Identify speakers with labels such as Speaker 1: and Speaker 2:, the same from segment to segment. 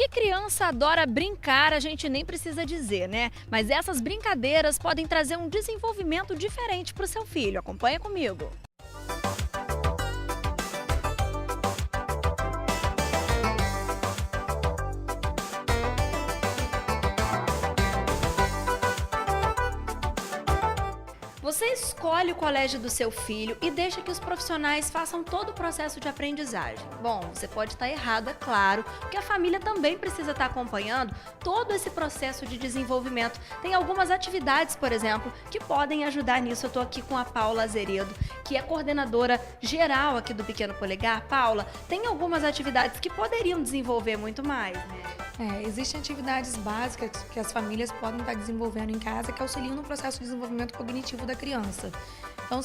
Speaker 1: Que criança adora brincar, a gente nem precisa dizer, né? Mas essas brincadeiras podem trazer um desenvolvimento diferente para o seu filho. Acompanha comigo. Você escolhe o colégio do seu filho e deixa que os profissionais façam todo o processo de aprendizagem. Bom, você pode estar errado, é claro, porque a família também precisa estar acompanhando todo esse processo de desenvolvimento. Tem algumas atividades, por exemplo, que podem ajudar nisso. Eu estou aqui com a Paula Azeredo, que é coordenadora geral aqui do Pequeno Polegar. Paula, tem algumas atividades que poderiam desenvolver muito mais, né?
Speaker 2: Existem atividades básicas que as famílias podem estar desenvolvendo em casa que auxiliam no processo de desenvolvimento cognitivo da criança. Então,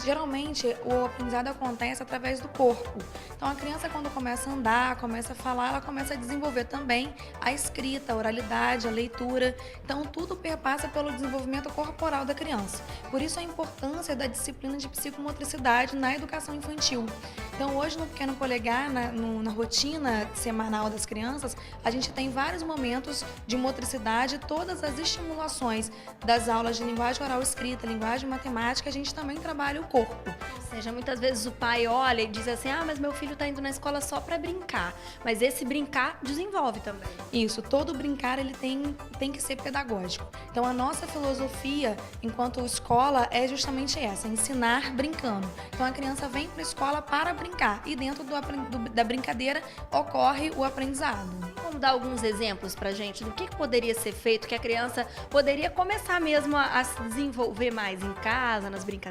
Speaker 2: geralmente, o aprendizado acontece através do corpo. Então, a criança, quando começa a andar, começa a falar, ela começa a desenvolver também a escrita, a oralidade, a leitura. Então, tudo perpassa pelo desenvolvimento corporal da criança. Por isso, a importância da disciplina de psicomotricidade na educação infantil. Então, hoje, no Pequeno Polegar, na rotina semanal das crianças, a gente tem vários momentos de motricidade, todas as estimulações das aulas de linguagem oral escrita, linguagem matemática, a gente também trabalha o corpo.
Speaker 1: Ou seja, muitas vezes o pai olha e diz assim, mas meu filho está indo na escola só para brincar. Mas esse brincar desenvolve também.
Speaker 2: Isso, todo brincar ele tem que ser pedagógico. Então a nossa filosofia enquanto escola é justamente essa, ensinar brincando. Então a criança vem para a escola para brincar e dentro da brincadeira ocorre o aprendizado.
Speaker 1: Vamos dar alguns exemplos pra gente do que poderia ser feito, que a criança poderia começar mesmo a se desenvolver mais em casa, nas brincadeiras?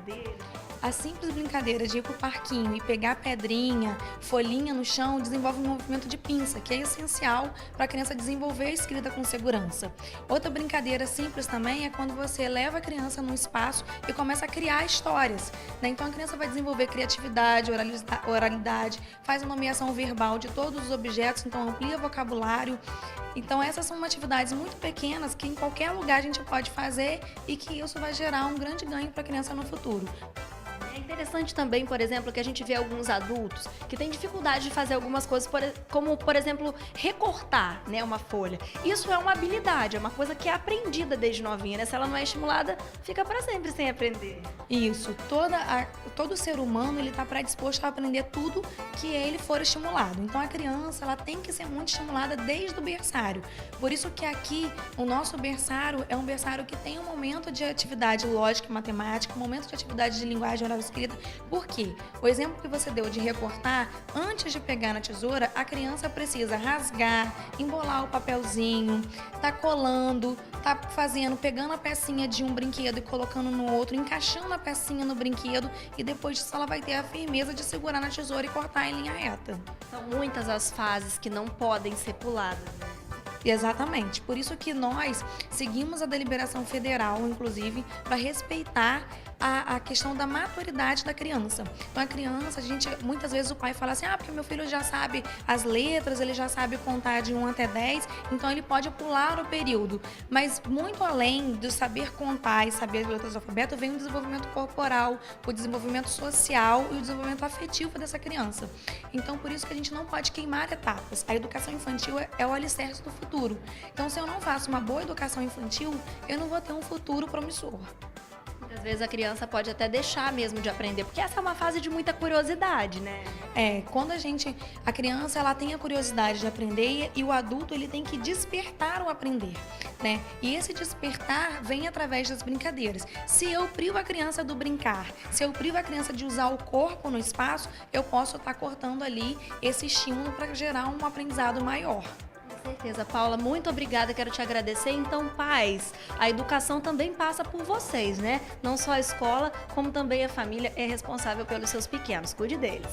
Speaker 2: A simples brincadeira de ir pro parquinho e pegar pedrinha, folhinha no chão, desenvolve um movimento de pinça, que é essencial para a criança desenvolver a escrita com segurança. Outra brincadeira simples também é quando você leva a criança num espaço e começa a criar histórias, né? Então a criança vai desenvolver criatividade, oralidade, faz a nomeação verbal de todos os objetos, então amplia vocabulário. Então essas são atividades muito pequenas que em qualquer lugar a gente pode fazer e que isso vai gerar um grande ganho para a criança no futuro.
Speaker 1: É interessante também, por exemplo, que a gente vê alguns adultos que têm dificuldade de fazer algumas coisas, como, por exemplo, recortar, né, uma folha. Isso é uma habilidade, é uma coisa que é aprendida desde novinha, né? Se ela não é estimulada, fica para sempre sem aprender.
Speaker 2: Isso, todo ser humano ele está predisposto a aprender tudo que ele for estimulado. Então a criança ela tem que ser muito estimulada desde o berçário. Por isso que aqui o nosso berçário é um berçário que tem um momento de atividade lógica e matemática, um momento de atividade de linguagem oral escrita. Por quê? O exemplo que você deu de recortar, antes de pegar na tesoura, a criança precisa rasgar, embolar o papelzinho, tá colando, tá pegando a pecinha de um brinquedo e colocando no outro, encaixando a pecinha no brinquedo e depois disso ela vai ter a firmeza de segurar na tesoura e cortar em linha reta.
Speaker 1: São muitas as fases que não podem ser puladas, né?
Speaker 2: Exatamente. Por isso que nós seguimos a deliberação federal, inclusive, para respeitar a questão da maturidade da criança. Então a criança, muitas vezes o pai fala assim, porque meu filho já sabe as letras, ele já sabe contar de 1 até 10, então ele pode pular o período. Mas muito além do saber contar e saber as letras do alfabeto, vem o desenvolvimento corporal, o desenvolvimento social e o desenvolvimento afetivo dessa criança. Então por isso que a gente não pode queimar etapas. A educação infantil é o alicerce do futuro. Então se eu não faço uma boa educação infantil, eu não vou ter um futuro promissor.
Speaker 1: Às vezes a criança pode até deixar mesmo de aprender, porque essa é uma fase de muita curiosidade, né?
Speaker 2: Quando a criança ela tem a curiosidade de aprender e o adulto ele tem que despertar o aprender, né? E esse despertar vem através das brincadeiras. Se eu privo a criança do brincar, se eu privo a criança de usar o corpo no espaço, eu posso estar cortando ali esse estímulo para gerar um aprendizado maior.
Speaker 1: Com certeza, Paula, muito obrigada, quero te agradecer. Então, pais, a educação também passa por vocês, né? Não só a escola, como também a família é responsável pelos seus pequenos. Cuide deles.